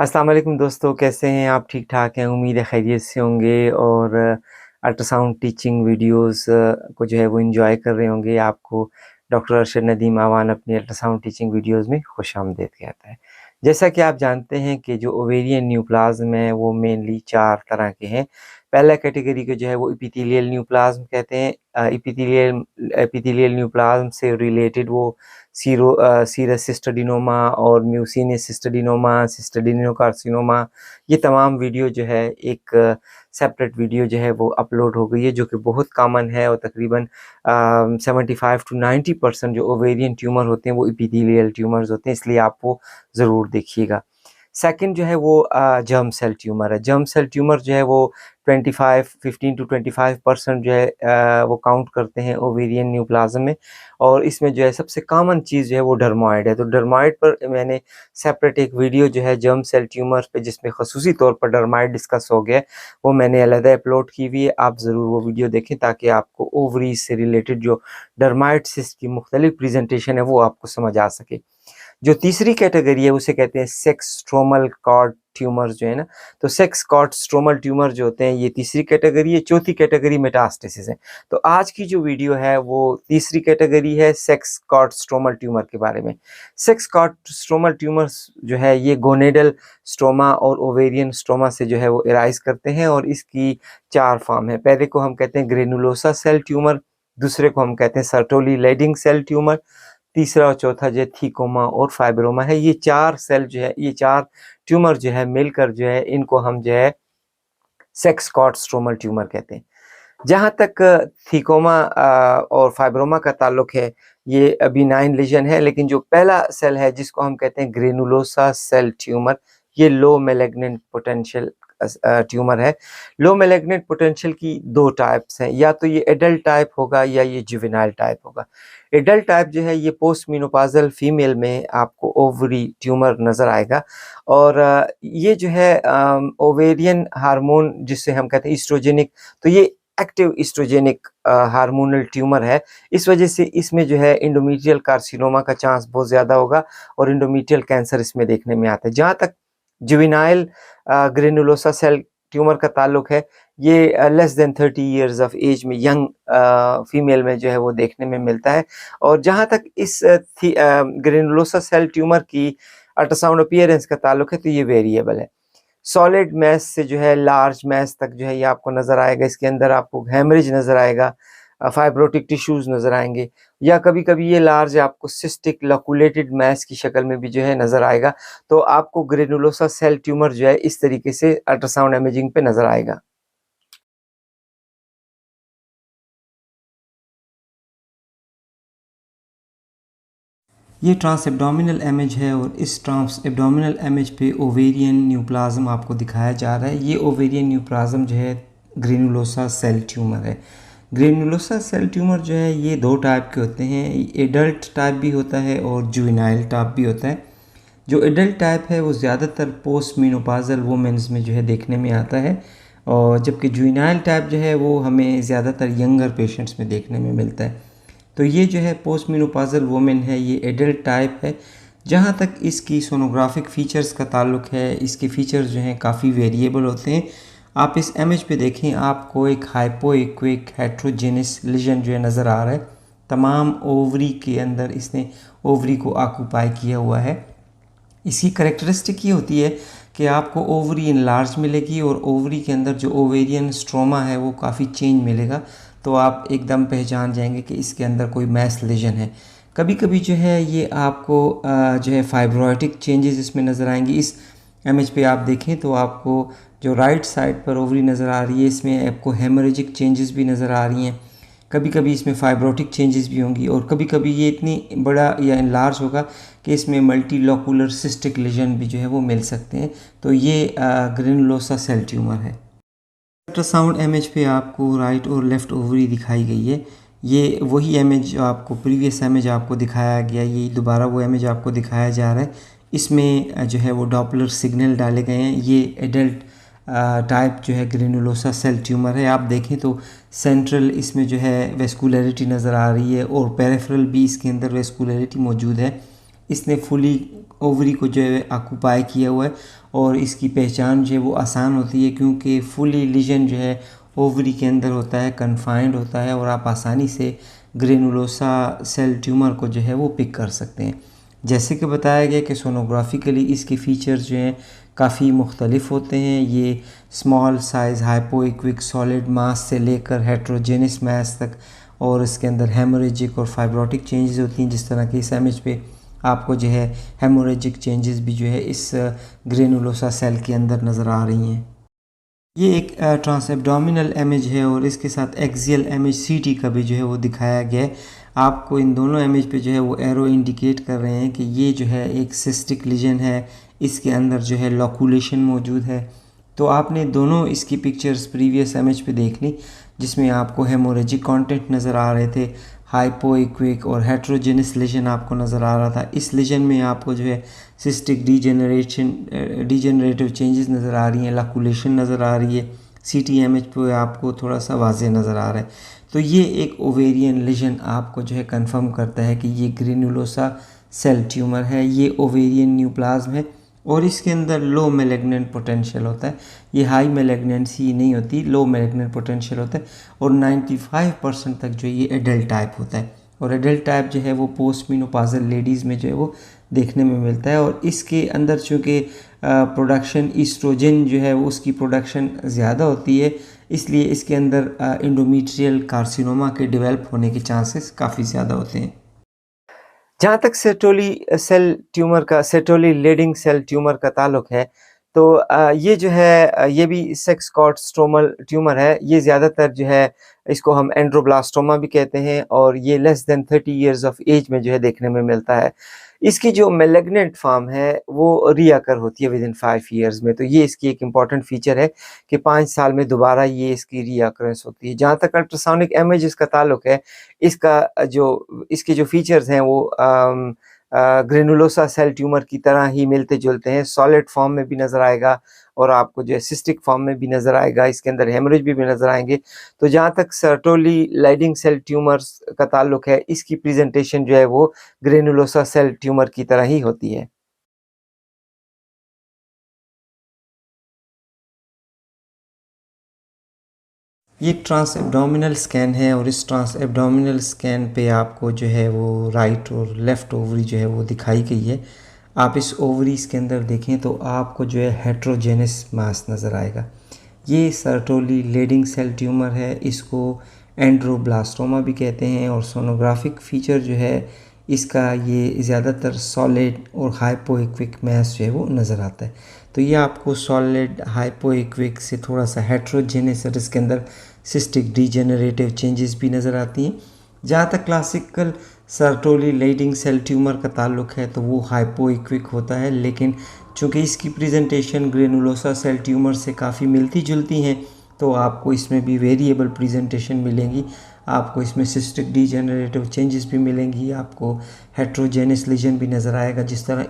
अस्सलाम वालेकुम दोस्तों, कैसे हैं आप? ठीक ठाक हैं, उम्मीद है खैरियत से होंगे और अल्ट्रासाउंड टीचिंग वीडियोस को जो है वो एंजॉय कर रहे होंगे। आपको डॉक्टर अरशद नदीम आवान अपनी अल्ट्रासाउंड टीचिंग वीडियोस में खुशामदीद कहता है। जैसा कि आप जानते हैं कि जो ओवेरियन न्यूप्लाज़्म है वो मेनली 4 तरह के हैं। पहला कैटेगरी को जो है वो एपिथेलियल न्यूप्लाज़्म कहते हैं। एपिथेलियल न्यूप्लाज़्म से रिलेटेड वो सीरस सिस्टोडिनोमा और म्यूसिनस सिस्टोडिनोमा, सिस्टोडिनोकार्सिनोमा, ये तमाम वीडियो जो है एक सेपरेट वीडियो जो है वो अपलोड हो गई है, जो कि बहुत कॉमन है और तकरीबन 75 टू 90% जो ओवेरियन ट्यूमर होते हैं वो एपिथेलियल ट्यूमर्स होते हैं, इसलिए आप वो ज़रूर देखिएगा। सेकंड जो है वो जर्म सेल ट्यूमर है। जर्म सेल ट्यूमर जो है वो 15 टू 25% जो है वो काउंट करते हैं ओवेरियन न्यूप्लाज़्म में, और इसमें जो है सबसे कॉमन चीज़ जो है वो डर्मोइड है। तो डर्मोइड पर मैंने सेपरेट एक वीडियो जो है जर्म सेल ट्यूमर पे, जिसमें ख़ुसूसी तौर पर डर्मोइड डिस्कस हो गया है, वो मैंने अलग अपलोड की हुई है। आप ज़रूर वो वीडियो देखें ताकि आपको ओवरीज से रिलेटेड जो डर्मोइड सिस्ट की मुख्तलिफ प्रेजेंटेशन है वो आपको समझ आ सके। जो तीसरी कैटेगरी है उसे कहते हैं सेक्स स्ट्रोमल कॉर्ड ट्यूमर जो है ना, तो सेक्स कॉर्ड स्ट्रोमल ट्यूमर जो होते हैं ये तीसरी कैटेगरी है। चौथी कैटेगरी मेटास्टेसिस है। तो आज की जो वीडियो है वो तीसरी कैटेगरी है, सेक्स कॉर्ड स्ट्रोमल ट्यूमर के बारे में। सेक्स कॉर्ड स्ट्रोमल ट्यूमर्स जो है ये गोनेडल स्ट्रोमा और ओवेरियन स्ट्रोमा से जो है वो एराइज करते हैं, और इसकी 4 फॉर्म है। पहले को हम कहते हैं ग्रेनुलोसा सेल ट्यूमर, दूसरे को हम कहते हैं सर्टोली लेडिंग सेल ट्यूमर, तीसरा और चौथा जो है थीकोमा और फाइब्रोमा है। ये 4 सेल जो है, ये 4 ट्यूमर जो है मिलकर जो है इनको हम जो है सेक्स कॉर्ड स्ट्रोमल ट्यूमर कहते हैं। जहाँ तक थीकोमा और फाइब्रोमा का ताल्लुक है, ये बिनाइन लीजन है, लेकिन जो पहला सेल है जिसको हम कहते हैं ग्रेनुलोसा सेल ट्यूमर, ये लो मैलिग्नेंट पोटेंशियल ट्यूमर है। लो मैलिग्नेंट पोटेंशियल की 2 टाइप्स हैं, या तो ये एडल्ट टाइप होगा या ये जुवेनाइल टाइप होगा। एडल्ट टाइप जो है ये पोस्ट मेनोपॉज़ल फीमेल में आपको ओवरी ट्यूमर नज़र आएगा, और ये जो है ओवेरियन हार्मोन जिसे हम कहते हैं ईस्ट्रोजेनिक, तो ये एक्टिव ईस्ट्रोजेनिक हार्मोनल ट्यूमर है। इस वजह से इसमें जो है एंडोमेट्रियल कार्सिनोमा का चांस बहुत ज़्यादा होगा और एंडोमेट्रियल कैंसर इसमें देखने में आता है। जहाँ तक जुवेनाइल ग्रेनुलोसा सेल ट्यूमर का ताल्लुक है, ये less than 30 years of age में यंग फीमेल में जो है वो देखने में मिलता है। और जहाँ तक इस ग्रेनुलोसा सेल ट्यूमर की अल्ट्रासाउंड अपीयरेंस का ताल्लुक है, तो ये वेरिएबल है। सॉलिड मैस से जो है लार्ज मैस तक जो है ये आपको नज़र आएगा। इसके अंदर आपको हेमरेज नज़र आएगा, फाइब्रोटिक टिश्यूज़ नज़र आएंगे, या कभी-कभी ये लार्ज आपको सिस्टिक लॉकुलेटेड मैस की शक्ल में भी जो है नज़र आएगा। तो आपको ग्रेनुलोसा सेल ट्यूमर जो है इस तरीके से अल्ट्रासाउंड इमेजिंग पे नज़र आएगा। ये ट्रांस एब्डोमिनल इमेज है, और इस ट्रांस एब्डोमिनल इमेज पे ओवेरियन न्यूप्लाज़्म आपको दिखाया जा रहा है। ये ओवेरियन न्यूप्लाज़्म जो है ग्रेनुलोसा सेल ट्यूमर है। ग्रेनुलोसा सेल ट्यूमर जो है ये 2 टाइप के होते हैं, एडल्ट टाइप भी होता है और जुवेनाइल टाइप भी होता है। जो एडल्ट टाइप है वो ज़्यादातर पोस्ट मेनोपॉज़ल वुमेन्स में जो है देखने में आता है, और जबकि जुवेनाइल टाइप जो है वो हमें ज़्यादातर यंगर पेशेंट्स में देखने में मिलता है। तो ये जो है पोस्ट मेनोपॉज़ल वुमेन है, ये एडल्ट टाइप है। जहाँ तक इसकी सोनोग्राफिक फ़ीचर्स का ताल्लुक है, इसके फ़ीचर्स जो हैं काफ़ी वेरिएबल होते हैं। आप इस इमेज पे देखें, आपको एक हाइपोइक्विक हेट्रोजेनस लीजन जो है नज़र आ रहा है। तमाम ओवरी के अंदर इसने ओवरी को ऑक्यूपाई किया हुआ है। इसकी करेक्टरिस्टिक ये होती है कि आपको ओवरी इनलार्ज मिलेगी, और ओवरी के अंदर जो ओवेरियन स्ट्रोमा है वो काफ़ी चेंज मिलेगा, तो आप एकदम पहचान जाएंगे कि इसके अंदर कोई मैस लीजन है। कभी कभी जो है ये आपको जो है फाइब्रोटिक चेंजेस इसमें नज़र आएंगी। इस इमेज पे आप देखें तो आपको जो राइट साइड पर ओवरी नज़र आ रही है, इसमें आपको हेमरेजिक चेंजेस भी नज़र आ रही हैं। कभी कभी इसमें फाइब्रोटिक चेंजेस भी होंगी, और कभी कभी ये इतनी बड़ा या इनलार्ज होगा कि इसमें मल्टीलोकुलर सिस्टिक लीजन भी जो है वो मिल सकते हैं। तो ये ग्रेनुलोसा सेल ट्यूमर है। अल्ट्रासाउंड इमेज पे आपको राइट और लेफ़्ट ओवरी दिखाई गई है। ये वही इमेज जो आपको प्रीवियस इमेज आपको दिखाया गया, ये दोबारा वो इमेज आपको दिखाया जा रहा है। इसमें जो है वो डॉपलर सिग्नल डाले गए हैं। ये एडल्ट टाइप जो है ग्रेनुलोसा सेल ट्यूमर है। आप देखें तो सेंट्रल इसमें जो है वेस्कुलरिटी नज़र आ रही है, और पेरिफेरल भी इसके अंदर वेस्कुलरिटी मौजूद है। इसने फुली ओवरी को जो है ऑक्यूपाई किया हुआ है और इसकी पहचान जो है वो आसान होती है क्योंकि फुली लीजन जो है ओवरी के अंदर होता है, कन्फाइंड होता है और आप आसानी से ग्रेनुलोसा सेल ट्यूमर को जो है वो पिक कर सकते हैं। जैसे कि बताया गया कि सोनोग्राफिकली इसके फीचर्स जो हैं काफ़ी मुख्तलिफ होते हैं। ये स्मॉल साइज़ हाइपोइक्विक सॉलिड मास से लेकर हेट्रोजेनस मास तक और इसके अंदर हेमोरेजिक और फाइब्रोटिक चेंजेस होती हैं, जिस तरह की इस इमेज पे आपको जो है हेमोरेजिक चेंजेस भी जो है इस ग्रेनुलोसा सेल के अंदर नज़र आ रही हैं। ये एक ट्रांस एब्डोमिनल इमेज है और इसके साथ एक्सियल इमेज सीटी का भी जो है वो दिखाया गया है। आपको इन दोनों इमेज पे जो है वो एरो इंडिकेट कर रहे हैं कि ये जो है एक सिस्टिक लीजन है, इसके अंदर जो है लॉकुलेशन मौजूद है। तो आपने दोनों इसकी पिक्चर्स प्रीवियस इमेज पे देख ली जिसमें आपको हेमोरेजिक कंटेंट नज़र आ रहे थे, हाइपोइक्विक और हेट्रोजेनस लीजन आपको नज़र आ रहा था। इस लीजन में आपको जो है सिस्टिक डिजेनरेटिव चेंजेस नज़र आ रही हैं, लॉकुलेशन नज़र आ रही है। सीटी इमेज पे आपको थोड़ा सा वाज़े नज़र आ रहा है। तो ये एक ओवेरियन लीजन आपको जो है कंफर्म करता है कि ये ग्रेनुलोसा सेल ट्यूमर है, ये ओवेरियन न्यूप्लाज्म है और इसके अंदर लो मैलिग्नेंट पोटेंशियल होता है। ये हाई मैलिग्नेंसी नहीं होती, लो मैलिग्नेंट पोटेंशियल होता है और 95% तक जो ये एडल्ट टाइप होता है और एडल्ट टाइप जो है वो पोस्ट मेनोपॉजल लेडीज़ में जो है वो देखने में मिलता है। और इसके अंदर चूँकि प्रोडक्शन ईस्ट्रोजन जो है वो उसकी प्रोडक्शन ज़्यादा होती है, इसलिए इसके अंदर एंडोमेट्रियल कार्सिनोमा के डेवलप होने के चांसेस काफ़ी ज़्यादा होते हैं। जहाँ तक सेर्टोली लीडिंग सेल ट्यूमर का ताल्लुक है तो ये जो है ये भी सेक्स कॉर्ड स्ट्रोमल ट्यूमर है। ये ज़्यादातर जो है इसको हम एंड्रोब्लास्टोमा भी कहते हैं और ये less than 30 years of age में जो है देखने में मिलता है। इसकी जो मैलिग्नेंट फॉर्म है वो रीअकर होती है विद इन 5 इयर्स में। तो ये इसकी एक इम्पॉर्टेंट फीचर है कि 5 साल में दोबारा ये इसकी रीअकरेंस होती है। जहाँ तक अल्ट्रासाउंडिक इमेजेस का ताल्लुक है, इसके जो फीचर्स हैं वो ग्रेनुलोसा सेल ट्यूमर की तरह ही मिलते जुलते हैं। सॉलिड फॉर्म में भी नज़र आएगा और आपको जो है सिस्टिक फॉर्म में भी नज़र आएगा, इसके अंदर हेमरेज भी नज़र आएंगे। तो जहाँ तक सर्टोली लीडिंग सेल ट्यूमर्स का ताल्लुक है, इसकी प्रेजेंटेशन जो है वो ग्रेनुलोसा सेल ट्यूमर की तरह ही होती है। ये एक ट्रांस एब्डोमिनल स्कैन है और इस ट्रांस एब्डोमिनल स्कैन पे आपको जो है वो राइट और लेफ़्ट ओवरी जो है वो दिखाई गई है। आप इस ओवरीज़ के अंदर देखें तो आपको जो है हेट्रोजेनस मास नज़र आएगा। ये सर्टोली लीडिंग सेल ट्यूमर है, इसको एंड्रोब्लास्टोमा भी कहते हैं और सोनोग्राफिक फीचर जो है इसका ये ज़्यादातर सॉलिड और हाइपोइक्विक मास जो है वो नज़र आता है। तो ये आपको सॉलिड हाइपोइक्विक से थोड़ा सा हेट्रोजेनस और इसके अंदर सिस्टिक डिजेनरेटिव चेंजेस भी नज़र आती हैं। जहाँ तक classical Sertoli Leydig cell tumor का ताल्लुक है तो वो हाइपोइक्विक होता है, लेकिन चूँकि इसकी प्रेजेंटेशन ग्रेनुलोसा सेल ट्यूमर से काफ़ी मिलती जुलती हैं तो आपको इसमें भी वेरिएबल प्रेजेंटेशन मिलेंगी। आपको इसमें सिस्टिक डिजेनरेटिव चेंजेस भी मिलेंगी, आपको हेट्रोजेनस लीजन भी नज़र आएगा। जिस तरह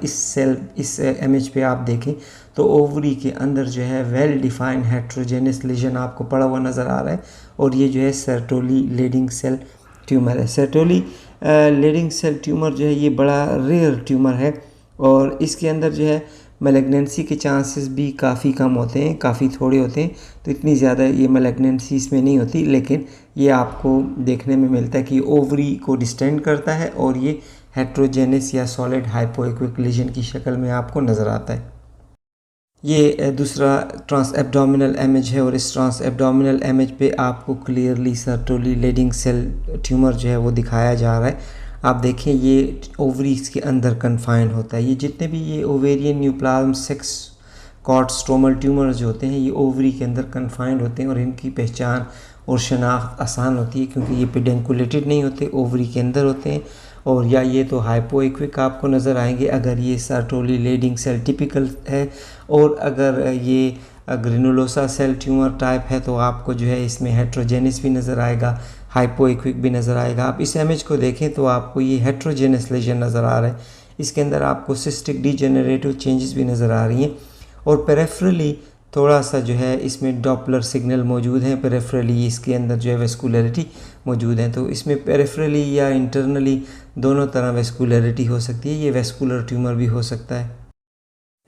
इस इमेज पे आप देखें तो ओवरी के अंदर जो है वेल डिफाइंड हेट्रोजेनस लीजन आपको पड़ा हुआ नज़र आ रहा है और ये जो है सर्टोली लीडिंग सेल ट्यूमर है। सर्टोली लीडिंग सेल ट्यूमर जो है ये बड़ा रेयर ट्यूमर है और इसके अंदर जो है मैलिग्नेंसी के चांसेस भी काफ़ी कम होते हैं, काफ़ी थोड़े होते हैं। तो इतनी ज़्यादा ये मैलिग्नेंसी इसमें नहीं होती, लेकिन ये आपको देखने में मिलता है कि ओवरी को डिस्टेंड करता है और ये हेट्रोजेनस या सॉलिड हाइपोइक्विक लीजन की शक्ल में आपको नज़र आता है। ये दूसरा ट्रांस एब्डोमिनल इमेज है और इस ट्रांस एब्डोमिनल इमेज पे आपको clearly Sertoli Leydig cell tumour जो है वो दिखाया जा रहा है। आप देखें ये ओवरीज के अंदर कन्फाइंड होता है। ये जितने भी ये ovarian neoplasm sex cord stromal tumors जो होते हैं ये ओवरी के अंदर कन्फाइंड होते हैं और इनकी पहचान और शनाख्त आसान होती है क्योंकि ये पेडेंकुलेटेड नहीं होते, ओवरी के अंदर होते हैं। और या ये तो हाइपोइक्विक आपको नज़र आएंगे अगर ये सर्टोली लीडिंग सेल टिपिकल है, और अगर ये ग्रेनुलोसा सेल ट्यूमर टाइप है तो आपको जो है इसमें हेट्रोजेनस भी नज़र आएगा, हाइपोइक्विक भी नज़र आएगा। आप इस इमेज को देखें तो आपको ये हेट्रोजेनस लीजन नज़र आ रहा है, इसके अंदर आपको सिस्टिक डिजेनरेटिव चेंजेस भी नज़र आ रही हैं और पेरिफेरली थोड़ा सा जो है इसमें डॉपलर सिग्नल मौजूद है। पेरिफेरली इसके अंदर जो है वेस्कुलरिटी मौजूद है, तो इसमें पेरिफेरली या इंटरनली दोनों तरह वेस्कुलरिटी हो सकती है, ये वेस्कुलर ट्यूमर भी हो सकता है।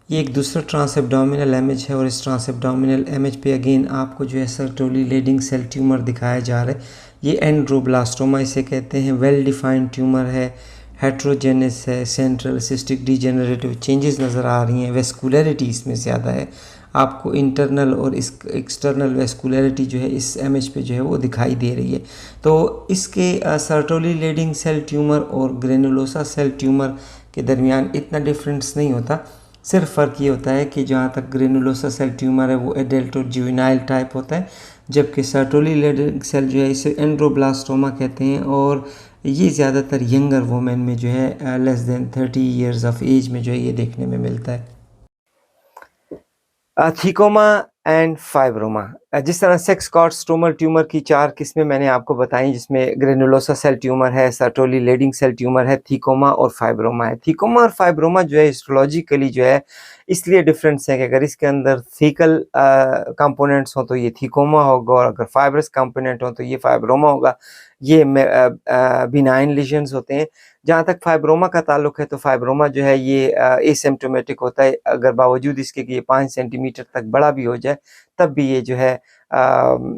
ये एक दूसरा ट्रांस एब्डोमिनल इमेज है और इस ट्रांस एब्डोमिनल इमेज पे अगेन आपको जो है सर्टोली लेडिंग सेल ट्यूमर दिखाया जा रहा है। ये एंड्रोब्लास्टोमा इसे कहते हैं, वेल डिफाइंड ट्यूमर है, हेट्रोजेनस है, सेंट्रल सिस्टिक डिजेनरेटिव चेंजेस नज़र आ रही हैं, वेस्कुलरिटी इसमें ज़्यादा है, आपको इंटरनल और इस एक्सटर्नल वेस्कुलरिटी जो है इस इमेज पे जो है वो दिखाई दे रही है। तो इसके सर्टोली लेडिंग सेल ट्यूमर और ग्रेनुलोसा सेल ट्यूमर के दरमियान इतना डिफरेंस नहीं होता, सिर्फ फ़र्क ये होता है कि जहाँ तक ग्रेनुलोसा सेल ट्यूमर है वो एडल्ट और जुवेनाइल टाइप होता है, जबकि सर्टोली लेडिंग सेल जो है इसे एंड्रोब्लास्टोमा कहते हैं और ये ज़्यादातर यंगर वुमेन में जो है less than 30 years of age में जो है ये देखने में मिलता है। थीकोमा एंड फाइब्रोमा, जिस तरह सेक्स कॉर्ड स्ट्रोमल ट्यूमर की 4 किस्में मैंने आपको बताई, जिसमें ग्रेनुलोसा सेल ट्यूमर है, सर्टोली लेडिंग सेल ट्यूमर है, थीकोमा और फाइब्रोमा है। थीकोमा और फाइब्रोमा जो है हिस्टोलॉजिकली जो है इसलिए डिफरेंस है कि अगर इसके अंदर थीकल कंपोनेंट्स हो तो ये थीकोमा होगा और अगर फाइब्रस कंपोनेंट हो तो ये फाइब्रोमा होगा। ये बिनाइन लीजन्स होते हैं। जहाँ तक फाइब्रोमा का ताल्लुक है तो फाइब्रोमा जो है ये एसिम्प्टोमेटिक होता है, अगर बावजूद इसके कि ये 5 सेंटीमीटर तक बड़ा भी हो जाए तब भी ये जो है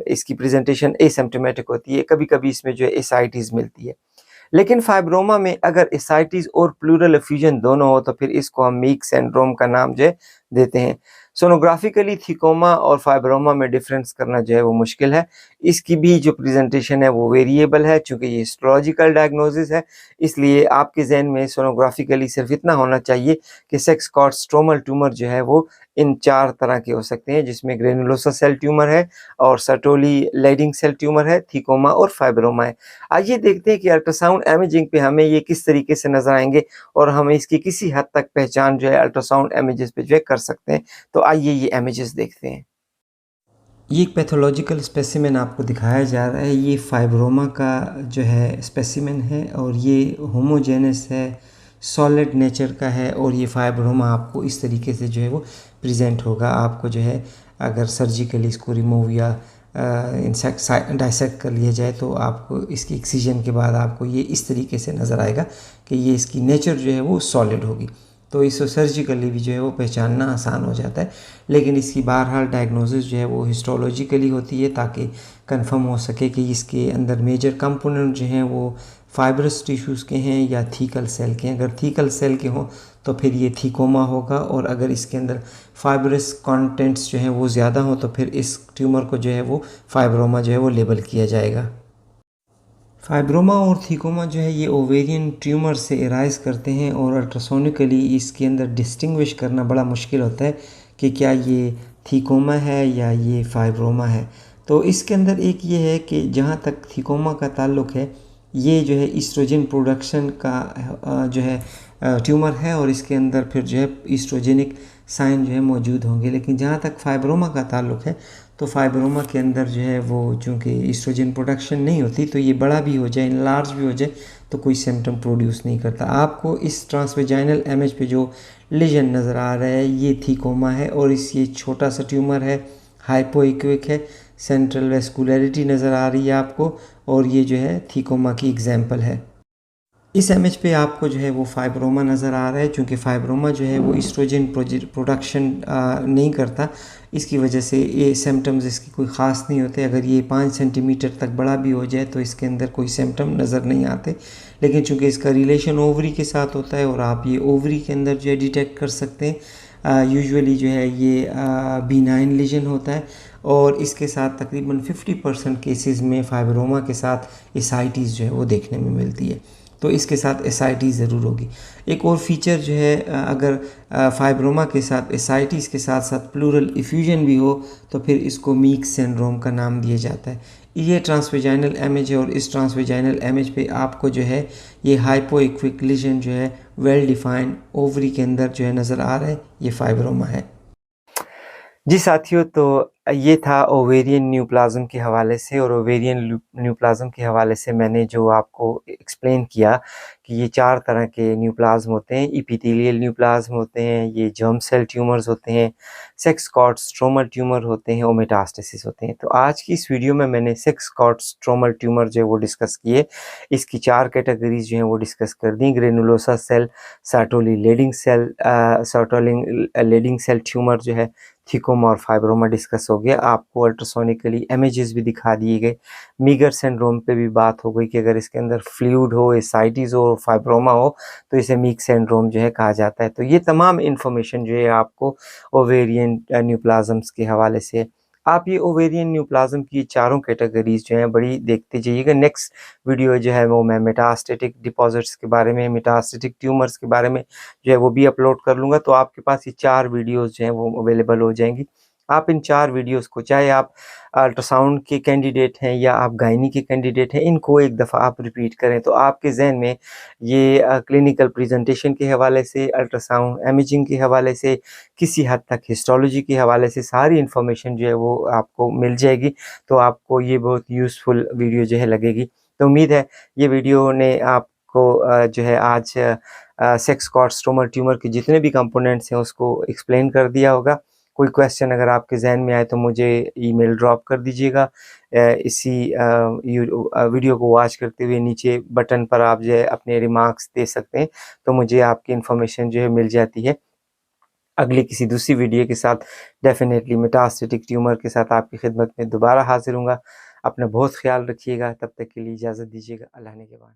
इसकी प्रेजेंटेशन एसिम्प्टोमेटिक होती है। कभी-कभी इसमें जो है एसाइटिस मिलती है। लेकिन फाइब्रोमा में अगर एसाइटिस और प्लूरल एफ्यूजन दोनों हो तो फिर इसको हम मीक सिंड्रोम का नाम जो है देते हैं। सोनोग्राफिकली थीकोमा और फाइब्रोमा में डिफरेंस करना जो है वो मुश्किल है। इसकी भी जो प्रेजेंटेशन है वो वेरिएबल है, चूँकि ये हिस्टोलॉजिकल डायग्नोसिस है, इसलिए आपके ज़हन में सोनोग्राफिकली सिर्फ इतना होना चाहिए कि सेक्स कॉर्ड स्ट्रोमल ट्यूमर जो है वो इन 4 तरह के हो सकते हैं, जिसमें ग्रेनुलोसा सेल ट्यूमर है और सर्टोली लेडिंग सेल ट्यूमर है, थीकोमा और फाइब्रोमा है। आइए देखते हैं कि अल्ट्रासाउंड इमेजिंग पे हमें ये किस तरीके से नज़र आएँगे और हम इसकी किसी हद तक पहचान जो है अल्ट्रासाउंड इमेजेस पे जो है कर सकते हैं। तो आइए ये इमेजेस देखते हैं। ये एक पैथोलॉजिकल स्पेसिमेन आपको दिखाया जा रहा है। ये फाइब्रोमा का जो है स्पेसिमेन है और ये होमोजेनस है, सॉलिड नेचर का है और ये फाइब्रोमा आपको इस तरीके से जो है वो प्रेजेंट होगा। आपको जो है अगर सर्जिकली इसको रिमूव या डाइसेक्ट कर लिया जाए तो आपको इसकी एक्सीजन के बाद आपको ये इस तरीके से नज़र आएगा कि ये इसकी नेचर जो है वो सॉलिड होगी। तो इसको सर्जिकली भी जो है वो पहचानना आसान हो जाता है, लेकिन इसकी बहरहाल डायग्नोसिस जो है वो हिस्टोलॉजिकली होती है ताकि कंफर्म हो सके कि इसके अंदर मेजर कंपोनेंट जो हैं वो फाइब्रस टिश्यूज़ के हैं या थीकल सेल के हैं। अगर थीकल सेल के हों तो फिर ये थीकोमा होगा और अगर इसके अंदर फाइब्रस कंटेंट्स जो हैं वो ज़्यादा हों तो फिर इस ट्यूमर को जो है वो फाइब्रोमा जो है वो लेबल किया जाएगा। फाइब्रोमा और थीकोमा जो है ये ओवेरियन ट्यूमर से एराइज करते हैं और अल्ट्रासोनिकली इसके अंदर डिस्टिंग्विश करना बड़ा मुश्किल होता है कि क्या ये थीकोमा है या ये फाइब्रोमा है। तो इसके अंदर एक ये है कि जहाँ तक थीकोमा का ताल्लुक है ये जो है ईस्ट्रोजन प्रोडक्शन का जो है ट्यूमर है और इसके अंदर फिर जो है ईस्ट्रोजेनिक साइन जो है मौजूद होंगे। लेकिन जहाँ तक फाइब्रोमा का ताल्लुक है तो फाइब्रोमा के अंदर जो है वो चूँकि ईस्ट्रोजन प्रोडक्शन नहीं होती तो ये बड़ा भी हो जाए, लार्ज भी हो जाए तो कोई सिम्टम प्रोड्यूस नहीं करता। आपको इस ट्रांसवेजाइनल इमेज पे जो लीजन नज़र आ रहा है ये थीकोमा है और ये छोटा सा ट्यूमर है, हाइपोइक्विक है, सेंट्रल वेस्कुलरिटी नज़र आ रही है आपको और ये जो है थीकोमा की एग्जाम्पल है। इस इमेज पे आपको जो है वो फाइब्रोमा नज़र आ रहा है, क्योंकि फाइब्रोमा जो है वो ईस्ट्रोजन प्रोडक्शन नहीं करता, इसकी वजह से ये सिम्टम्स इसकी कोई ख़ास नहीं होते। अगर ये 5 सेंटीमीटर तक बड़ा भी हो जाए तो इसके अंदर कोई सिम्टम नज़र नहीं आते, लेकिन चूँकि इसका रिलेशन ओवरी के साथ होता है और आप ये ओवरी के अंदर जो है डिटेक्ट कर सकते हैं। यूजुअली जो है ये बिनाइन लीजन होता है और इसके साथ तकरीबन 50% केसेस में फाइब्रोमा के साथ एसाइटिस जो है वो देखने में मिलती है, तो इसके साथ एसाइटिस ज़रूर होगी। एक और फीचर जो है अगर फाइब्रोमा के साथ एसाइटिस के साथ साथ प्लूरल इफ्यूजन भी हो तो फिर इसको मीक सिंड्रोम का नाम दिया जाता है। ये ट्रांसवेजाइनल इमेज है और इस ट्रांसवेजाइनल इमेज पे आपको जो है ये हाइपोइक्विक लीजन जो है वेल डिफाइंड ओवरी के अंदर जो है नज़र आ रहा है, ये फाइब्रोमा है। जी साथियों, तो ये था ओवेरियन न्यूप्लाज़्म के हवाले से और ओवेरियन न्यूप्लाज़्म के हवाले से मैंने जो आपको एक्सप्लेन किया कि ये 4 तरह के न्यूप्लाज़्म होते हैं। एपिथेलियल न्यूप्लाज़्म होते हैं, ये जर्म सेल ट्यूमर्स होते हैं, सेक्स कॉर्ड स्ट्रोमल ट्यूमर होते हैं और मेटास्टेसिस होते हैं। तो आज की इस वीडियो में मैंने सेक्स कॉर्ड स्ट्रोमल ट्यूमर जो है वो डिस्कस किए। इसकी 4 कैटेगरीज़ जो हैं वो डिस्कस कर दी। Granulosa cell, Sertoli Leydig cell, Sertoli Leydig cell tumour जो है, थिकोमा और फाइब्रोमा डिस्कस हो गया। आपको अल्ट्रासोनिकली इमेजेस भी दिखा दिए गए। मीगर सिंड्रोम पे भी बात हो गई कि अगर इसके अंदर फ्लूइड हो, एसाइटिस हो, फाइब्रोमा हो तो इसे मीग सिंड्रोम जो है कहा जाता है। तो ये तमाम इन्फॉर्मेशन जो है आपको ओवेरियन न्यूप्लाज़म्स के हवाले से, आप ये ओवेरियन न्यूप्लाज़्म की चारों कैटेगरीज़ जो हैं बड़ी देखते जाइएगा। नेक्स्ट वीडियो जो है वो मैं मेटास्टेटिक डिपॉज़िट्स के बारे में, मेटास्टेटिक ट्यूमर्स के बारे में जो है वो भी अपलोड कर लूँगा। तो आपके पास ये 4 वीडियोज़ जो हैं वो अवेलेबल हो जाएँगी। आप इन 4 वीडियोज़ को, चाहे आप अल्ट्रासाउंड के कैंडिडेट हैं या आप गायनी के कैंडिडेट हैं, इनको एक दफ़ा आप रिपीट करें तो आपके ज़हन में ये क्लिनिकल प्रेजेंटेशन के हवाले से, अल्ट्रासाउंड इमेजिंग के हवाले से, किसी हद तक हिस्टोलॉजी के हवाले से सारी इन्फॉर्मेशन जो है वो आपको मिल जाएगी। तो आपको ये बहुत यूज़फुल वीडियो जो है लगेगी। तो उम्मीद है ये वीडियो ने आपको जो है आज सेक्स कॉर्ड स्ट्रोमल ट्यूमर के जितने भी कंपोनेंट्स हैं उसको एक्सप्लेन कर दिया होगा। कोई क्वेश्चन अगर आपके ज़हन में आए तो मुझे ईमेल ड्रॉप कर दीजिएगा। इसी वीडियो को वॉच करते हुए नीचे बटन पर आप जो है अपने रिमार्क्स दे सकते हैं, तो मुझे आपकी इन्फॉर्मेशन जो है मिल जाती है। अगली किसी दूसरी वीडियो के साथ डेफिनेटली मेटास्टेटिक ट्यूमर के साथ आपकी खिदमत में दोबारा हाज़िर हूँगा। अपना बहुत ख़्याल रखिएगा, तब तक के लिए इजाज़त दीजिएगा। अल्लाह ने के बाद।